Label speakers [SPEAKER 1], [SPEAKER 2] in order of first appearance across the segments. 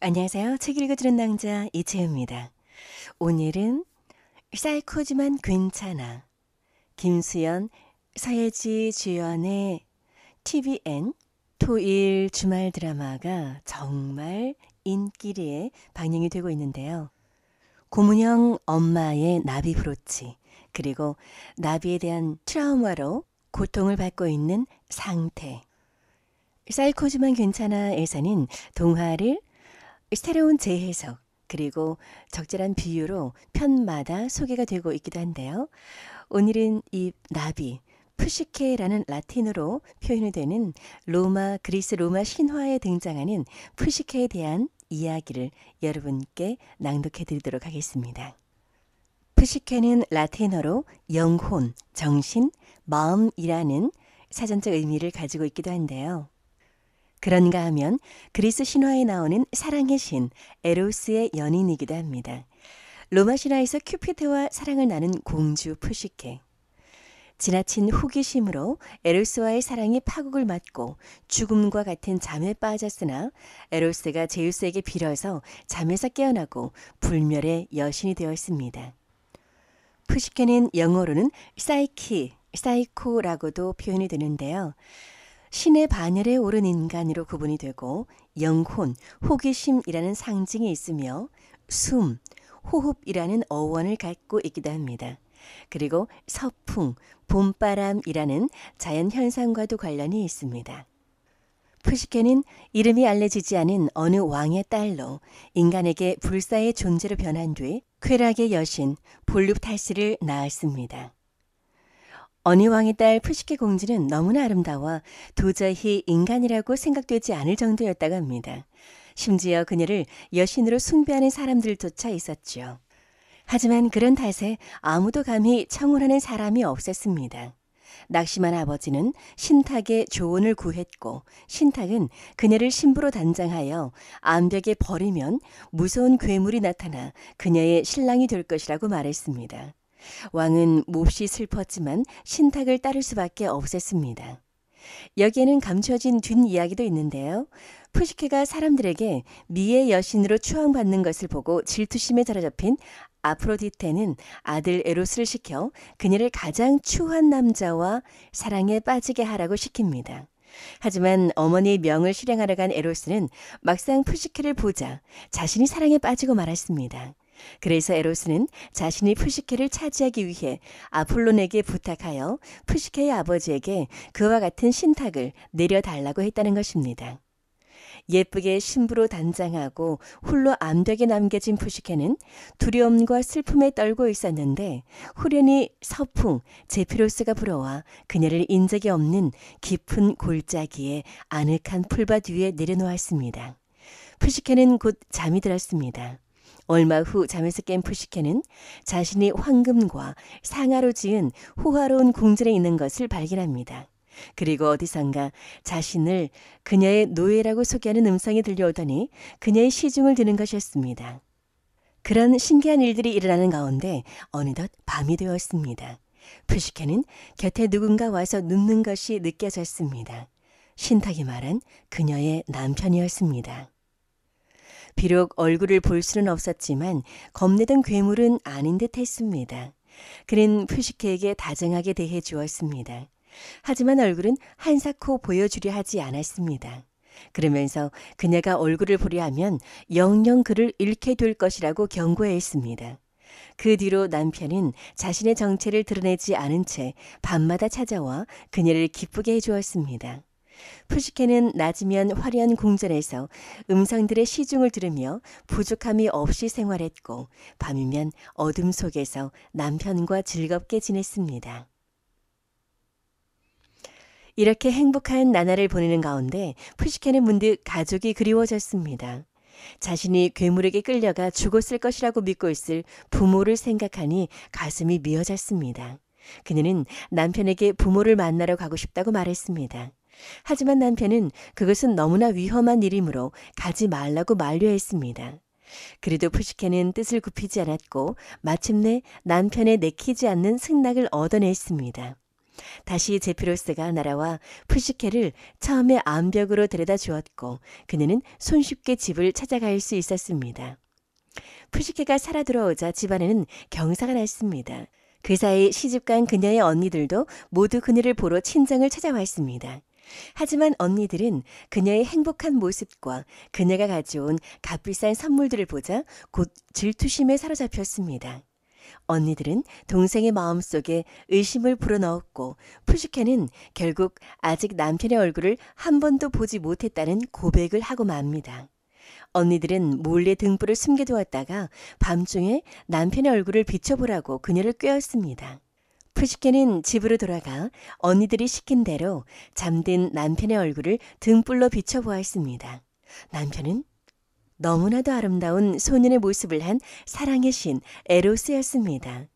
[SPEAKER 1] 안녕하세요. 책 읽어주는 낭자 이채우입니다. 오늘은 사이코지만 괜찮아. 김수연, 서예지 주연의 TVN 토일 주말 드라마가 정말 인기리에 방영이 되고 있는데요. 고문형 엄마의 나비 브로치, 그리고 나비에 대한 트라우마로 고통을 받고 있는 상태. 사이코지만 괜찮아에서는 동화를 새로운 재해석 그리고 적절한 비유로 편마다 소개가 되고 있기도 한데요. 오늘은 이 나비, 푸시케라는 라틴어로 표현이 되는 그리스 로마 신화에 등장하는 푸시케에 대한 이야기를 여러분께 낭독해 드리도록 하겠습니다. 푸시케는 라틴어로 영혼, 정신, 마음이라는 사전적 의미를 가지고 있기도 한데요. 그런가 하면 그리스 신화에 나오는 사랑의 신 에로스의 연인이기도 합니다. 로마 신화에서 큐피드와 사랑을 나눈 공주 푸시케. 지나친 호기심으로 에로스와의 사랑이 파국을 맞고 죽음과 같은 잠에 빠졌으나 에로스가 제우스에게 빌어서 잠에서 깨어나고 불멸의 여신이 되었습니다. 푸시케는 영어로는 사이코라고도 표현이 되는데요. 신의 반열에 오른 인간으로 구분이 되고 영혼, 호기심이라는 상징이 있으며 숨, 호흡이라는 어원을 갖고 있기도 합니다. 그리고 서풍, 봄바람이라는 자연현상과도 관련이 있습니다. 푸시케는 이름이 알려지지 않은 어느 왕의 딸로 인간에게 불사의 존재로 변한 뒤 쾌락의 여신 볼루타스를 낳았습니다. 어느 왕의 딸 푸시케 공주는 너무나 아름다워 도저히 인간이라고 생각되지 않을 정도였다고 합니다. 심지어 그녀를 여신으로 숭배하는 사람들조차 있었죠. 하지만 그런 탓에 아무도 감히 청혼하는 사람이 없었습니다. 낙심한 아버지는 신탁의 조언을 구했고 신탁은 그녀를 신부로 단장하여 암벽에 버리면 무서운 괴물이 나타나 그녀의 신랑이 될 것이라고 말했습니다. 왕은 몹시 슬펐지만 신탁을 따를 수밖에 없었습니다. 여기에는 감춰진 뒷이야기도 있는데요. 푸시케가 사람들에게 미의 여신으로 추앙받는 것을 보고 질투심에 사로잡힌 아프로디테는 아들 에로스를 시켜 그녀를 가장 추한 남자와 사랑에 빠지게 하라고 시킵니다. 하지만 어머니의 명을 실행하러 간 에로스는 막상 푸시케를 보자 자신이 사랑에 빠지고 말았습니다. 그래서 에로스는 자신이 푸시케를 차지하기 위해 아폴론에게 부탁하여 푸시케의 아버지에게 그와 같은 신탁을 내려달라고 했다는 것입니다. 예쁘게 신부로 단장하고 홀로 암벽에 남겨진 푸시케는 두려움과 슬픔에 떨고 있었는데 후련히 서풍 제피로스가 불어와 그녀를 인적이 없는 깊은 골짜기에 아늑한 풀밭 위에 내려놓았습니다. 푸시케는 곧 잠이 들었습니다. 얼마 후 잠에서 깬 푸시케는 자신이 황금과 상아로 지은 호화로운 궁전에 있는 것을 발견합니다. 그리고 어디선가 자신을 그녀의 노예라고 소개하는 음성이 들려오더니 그녀의 시중을 드는 것이었습니다. 그런 신기한 일들이 일어나는 가운데 어느덧 밤이 되었습니다. 푸시케는 곁에 누군가 와서 눕는 것이 느껴졌습니다. 신탁이 말한 그녀의 남편이었습니다. 비록 얼굴을 볼 수는 없었지만 겁내던 괴물은 아닌 듯 했습니다. 그는 푸시케에게 다정하게 대해 주었습니다. 하지만 얼굴은 한사코 보여주려 하지 않았습니다. 그러면서 그녀가 얼굴을 보려 하면 영영 그를 잃게 될 것이라고 경고했습니다. 그 뒤로 남편은 자신의 정체를 드러내지 않은 채 밤마다 찾아와 그녀를 기쁘게 해주었습니다. 푸시케는 낮이면 화려한 궁전에서 음성들의 시중을 들으며 부족함이 없이 생활했고 밤이면 어둠 속에서 남편과 즐겁게 지냈습니다. 이렇게 행복한 나날을 보내는 가운데 푸시케는 문득 가족이 그리워졌습니다. 자신이 괴물에게 끌려가 죽었을 것이라고 믿고 있을 부모를 생각하니 가슴이 미어졌습니다. 그녀는 남편에게 부모를 만나러 가고 싶다고 말했습니다. 하지만 남편은 그것은 너무나 위험한 일이므로 가지 말라고 만류했습니다. 그래도 푸시케는 뜻을 굽히지 않았고 마침내 남편의 내키지 않는 승낙을 얻어냈습니다. 다시 제피로스가 날아와 푸시케를 처음에 암벽으로 데려다 주었고 그녀는 손쉽게 집을 찾아갈 수 있었습니다. 푸시케가 살아 돌아오자 집안에는 경사가 났습니다. 그 사이 시집간 그녀의 언니들도 모두 그녀를 보러 친정을 찾아왔습니다. 하지만 언니들은 그녀의 행복한 모습과 그녀가 가져온 값비싼 선물들을 보자 곧 질투심에 사로잡혔습니다. 언니들은 동생의 마음속에 의심을 불어넣었고 푸시케는 결국 아직 남편의 얼굴을 한 번도 보지 못했다는 고백을 하고 맙니다. 언니들은 몰래 등불을 숨겨두었다가 밤중에 남편의 얼굴을 비춰보라고 그녀를 꾀었습니다. 푸시케는 집으로 돌아가 언니들이 시킨 대로 잠든 남편의 얼굴을 등불로 비춰보았습니다. 남편은 너무나도 아름다운 소년의 모습을 한 사랑의 신 에로스였습니다.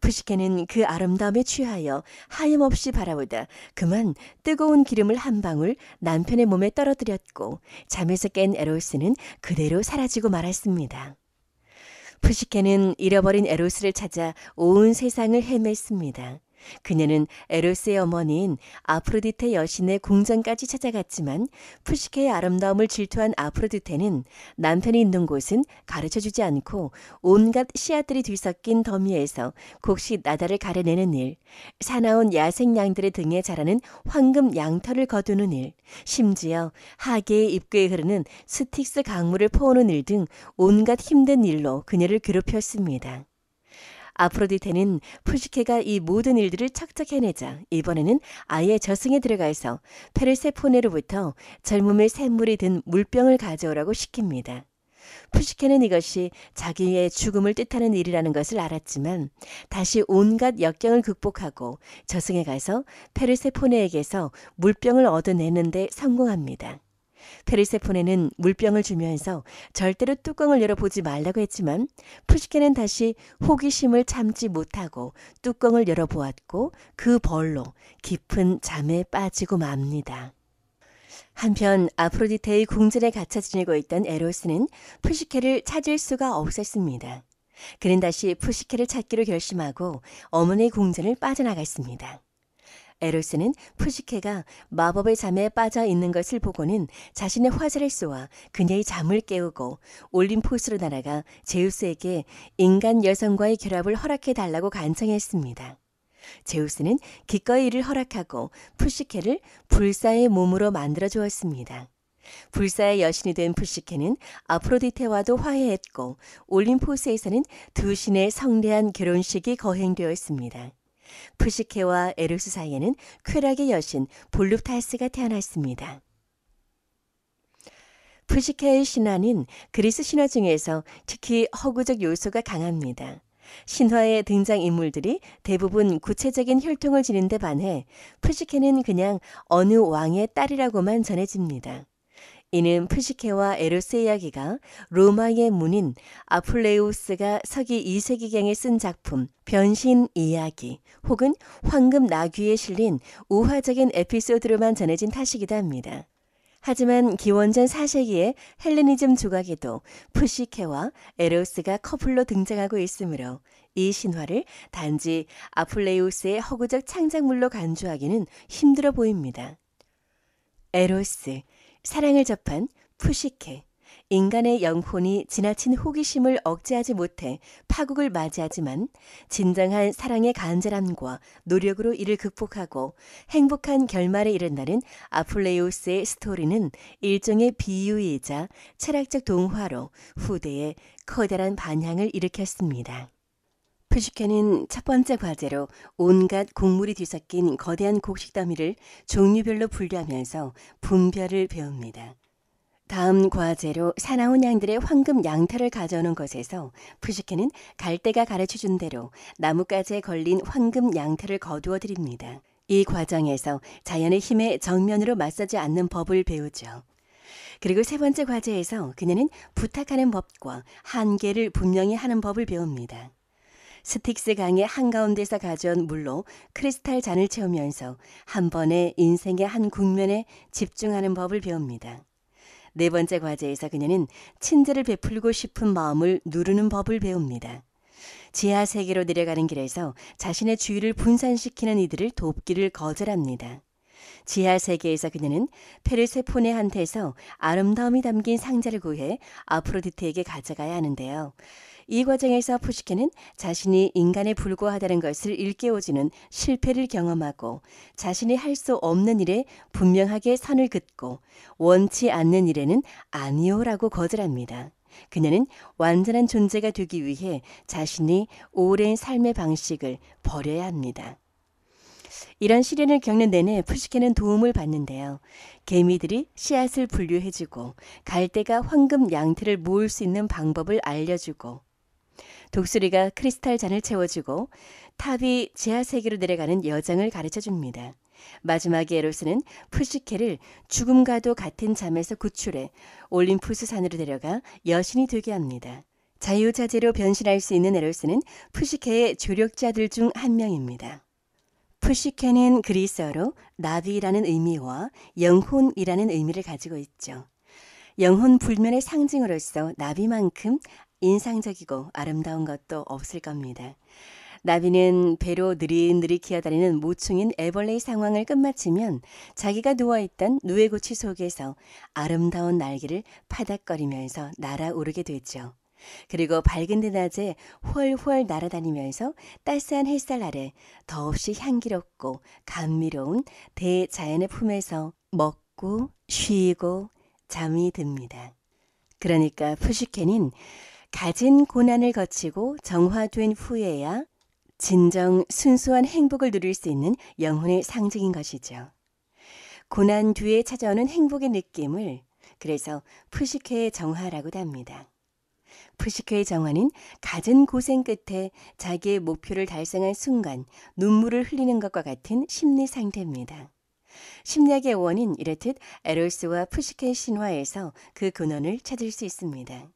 [SPEAKER 1] 푸시케는 그 아름다움에 취하여 하염없이 바라보다 그만 뜨거운 기름을 한 방울 남편의 몸에 떨어뜨렸고 잠에서 깬 에로스는 그대로 사라지고 말았습니다. 푸시케는 잃어버린 에로스를 찾아 온 세상을 헤맸습니다. 그녀는 에로스의 어머니인 아프로디테 여신의 궁전까지 찾아갔지만 푸시케의 아름다움을 질투한 아프로디테는 남편이 있는 곳은 가르쳐주지 않고 온갖 씨앗들이 뒤섞인 더미에서 곡식 나달을 가려내는 일, 사나운 야생 양들의 등에 자라는 황금 양털을 거두는 일, 심지어 하계의 입구에 흐르는 스틱스 강물을 퍼오는 일 등 온갖 힘든 일로 그녀를 괴롭혔습니다. 아프로디테는 푸시케가 이 모든 일들을 척척 해내자 이번에는 아예 저승에 들어가서 페르세포네로부터 젊음의 샘물이 든 물병을 가져오라고 시킵니다. 푸시케는 이것이 자기의 죽음을 뜻하는 일이라는 것을 알았지만 다시 온갖 역경을 극복하고 저승에 가서 페르세포네에게서 물병을 얻어내는데 성공합니다. 페르세포네는 물병을 주면서 절대로 뚜껑을 열어보지 말라고 했지만 푸시케는 다시 호기심을 참지 못하고 뚜껑을 열어보았고 그 벌로 깊은 잠에 빠지고 맙니다. 한편 아프로디테의 궁전에 갇혀 지내고 있던 에로스는 푸시케를 찾을 수가 없었습니다. 그는 다시 푸시케를 찾기로 결심하고 어머니의 궁전을 빠져나갔습니다. 에로스는 푸시케가 마법의 잠에 빠져 있는 것을 보고는 자신의 화살을 쏘아 그녀의 잠을 깨우고 올림포스로 날아가 제우스에게 인간 여성과의 결합을 허락해 달라고 간청했습니다. 제우스는 기꺼이 이를 허락하고 푸시케를 불사의 몸으로 만들어 주었습니다. 불사의 여신이 된 푸시케는 아프로디테와도 화해했고 올림포스에서는 두 신의 성대한 결혼식이 거행되었습니다. 푸시케와 에로스 사이에는 쾌락의 여신 볼루타스가 태어났습니다. 푸시케의 신화는 그리스 신화 중에서 특히 허구적 요소가 강합니다. 신화의 등장인물들이 대부분 구체적인 혈통을 지닌 데 반해 푸시케는 그냥 어느 왕의 딸이라고만 전해집니다. 이는 푸시케와 에로스의 이야기가 로마의 문인 아플레우스가 서기 2세기경에 쓴 작품 변신 이야기 혹은 황금 나귀에 실린 우화적인 에피소드로만 전해진 탓이기도 합니다. 하지만 기원전 4세기의 헬레니즘 조각에도 푸시케와 에로스가 커플로 등장하고 있으므로 이 신화를 단지 아플레우스의 허구적 창작물로 간주하기는 힘들어 보입니다. 에로스, 사랑을 접한 푸시케, 인간의 영혼이 지나친 호기심을 억제하지 못해 파국을 맞이하지만 진정한 사랑의 간절함과 노력으로 이를 극복하고 행복한 결말에 이른다는 아플레우스의 스토리는 일종의 비유이자 철학적 동화로 후대에 커다란 반향을 일으켰습니다. 푸시케는 첫 번째 과제로 온갖 곡물이 뒤섞인 거대한 곡식 더미를 종류별로 분류하면서 분별을 배웁니다. 다음 과제로 사나운 양들의 황금 양털을 가져오는 것에서 푸시케는 갈대가 가르쳐준 대로 나뭇가지에 걸린 황금 양털을 거두어 드립니다. 이 과정에서 자연의 힘에 정면으로 맞서지 않는 법을 배우죠. 그리고 세 번째 과제에서 그녀는 부탁하는 법과 한계를 분명히 하는 법을 배웁니다. 스틱스 강의 한가운데서 가져온 물로 크리스탈 잔을 채우면서 한 번에 인생의 한 국면에 집중하는 법을 배웁니다. 네 번째 과제에서 그녀는 친절을 베풀고 싶은 마음을 누르는 법을 배웁니다. 지하 세계로 내려가는 길에서 자신의 주위를 분산시키는 이들을 돕기를 거절합니다. 지하 세계에서 그녀는 페르세포네한테서 아름다움이 담긴 상자를 구해 아프로디테에게 가져가야 하는데요. 이 과정에서 푸시케는 자신이 인간에 불과하다는 것을 일깨워주는 실패를 경험하고 자신이 할 수 없는 일에 분명하게 선을 긋고 원치 않는 일에는 아니요라고 거절합니다. 그녀는 완전한 존재가 되기 위해 자신이 오랜 삶의 방식을 버려야 합니다. 이런 시련을 겪는 내내 푸시케는 도움을 받는데요. 개미들이 씨앗을 분류해주고 갈대가 황금 양태를 모을 수 있는 방법을 알려주고 독수리가 크리스탈 잔을 채워주고 탑이 지하세계로 내려가는 여정을 가르쳐줍니다. 마지막에 에로스는 푸시케를 죽음과도 같은 잠에서 구출해 올림푸스 산으로 데려가 여신이 되게 합니다. 자유자재로 변신할 수 있는 에로스는 푸시케의 조력자들 중 한 명입니다. 푸시케는 그리스어로 나비라는 의미와 영혼이라는 의미를 가지고 있죠. 영혼 불면의 상징으로서 나비만큼 인상적이고 아름다운 것도 없을 겁니다. 나비는 배로 느릿느릿 기어다니는 모충인 애벌레의 상황을 끝마치면 자기가 누워있던 누에고치 속에서 아름다운 날개를 파닥거리면서 날아오르게 되죠. 그리고 밝은 대낮에 훨훨 날아다니면서 따스한 햇살 아래 더없이 향기롭고 감미로운 대자연의 품에서 먹고 쉬고 잠이 듭니다. 그러니까 푸시케는 가진 고난을 거치고 정화된 후에야 진정 순수한 행복을 누릴 수 있는 영혼의 상징인 것이죠. 고난 뒤에 찾아오는 행복의 느낌을 그래서 푸시케의 정화라고도 합니다. 푸시케의 정화는 갖은 고생 끝에 자기의 목표를 달성한 순간 눈물을 흘리는 것과 같은 심리 상태입니다. 심리학의 원인 이렇듯 에로스와 푸시케의 신화에서 그 근원을 찾을 수 있습니다.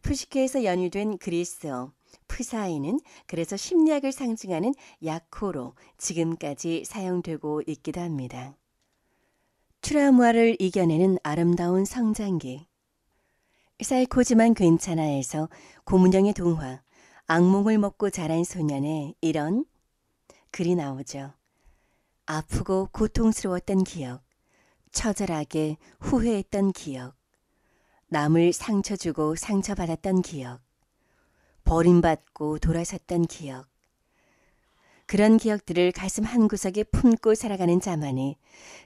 [SPEAKER 1] 푸시케에서 연유된 그리스어 푸사이는 그래서 심리학을 상징하는 약호로 지금까지 사용되고 있기도 합니다. 트라우마를 이겨내는 아름다운 성장기. 사이코지만 괜찮아에서 고문영의 동화 악몽을 먹고 자란 소년의 이런 글이 나오죠. 아프고 고통스러웠던 기억, 처절하게 후회했던 기억, 남을 상처 주고 상처받았던 기억, 버림받고 돌아섰던 기억. 그런 기억들을 가슴 한구석에 품고 살아가는 자만이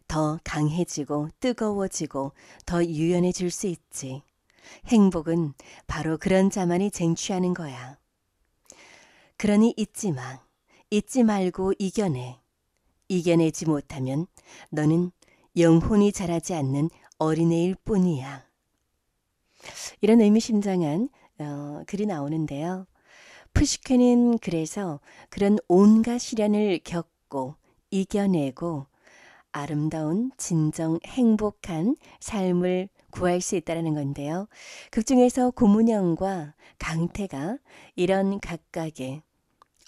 [SPEAKER 1] 더 강해지고 뜨거워지고 더 유연해질 수 있지. 행복은 바로 그런 자만이 쟁취하는 거야. 그러니 잊지 마. 잊지 말고 이겨내. 이겨내지 못하면 너는 영혼이 자라지 않는 어린애일 뿐이야. 이런 의미심장한 글이 나오는데요. 푸시케는 그래서 그런 온갖 시련을 겪고 이겨내고 아름다운 진정 행복한 삶을 구할 수 있다는 건데요. 극중에서 고문영과 강태가 이런 각각의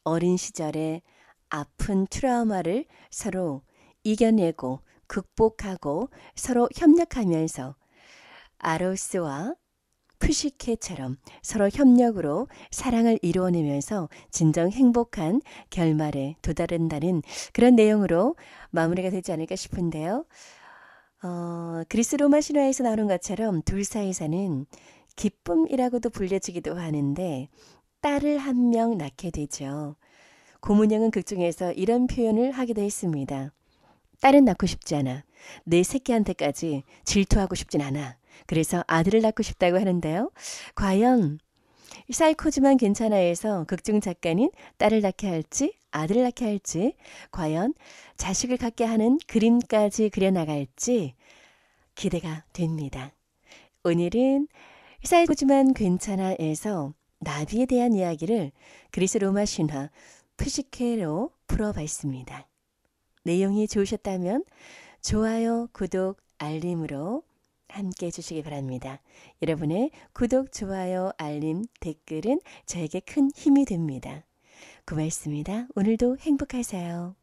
[SPEAKER 1] 어린 시절의 아픈 트라우마를 서로 이겨내고 극복하고 서로 협력하면서 아로스와 푸시케처럼 서로 협력으로 사랑을 이루어내면서 진정 행복한 결말에 도달한다는 그런 내용으로 마무리가 되지 않을까 싶은데요. 그리스 로마 신화에서 나오는 것처럼 둘 사이사는 기쁨이라고도 불려지기도 하는데 딸을 한 명 낳게 되죠. 고문영은 극중에서 이런 표현을 하기도 했습니다. 딸은 낳고 싶지 않아. 내 새끼한테까지 질투하고 싶진 않아. 그래서 아들을 낳고 싶다고 하는데요. 과연 사이코지만 괜찮아에서 극중 작가는 딸을 낳게 할지 아들을 낳게 할지 과연 자식을 갖게 하는 그림까지 그려나갈지 기대가 됩니다. 오늘은 사이코지만 괜찮아에서 나비에 대한 이야기를 그리스 로마 신화 푸시케로 풀어봤습니다. 내용이 좋으셨다면 좋아요, 구독, 알림으로 함께 해주시기 바랍니다. 여러분의 구독, 좋아요, 알림, 댓글은 저에게 큰 힘이 됩니다. 고맙습니다. 오늘도 행복하세요.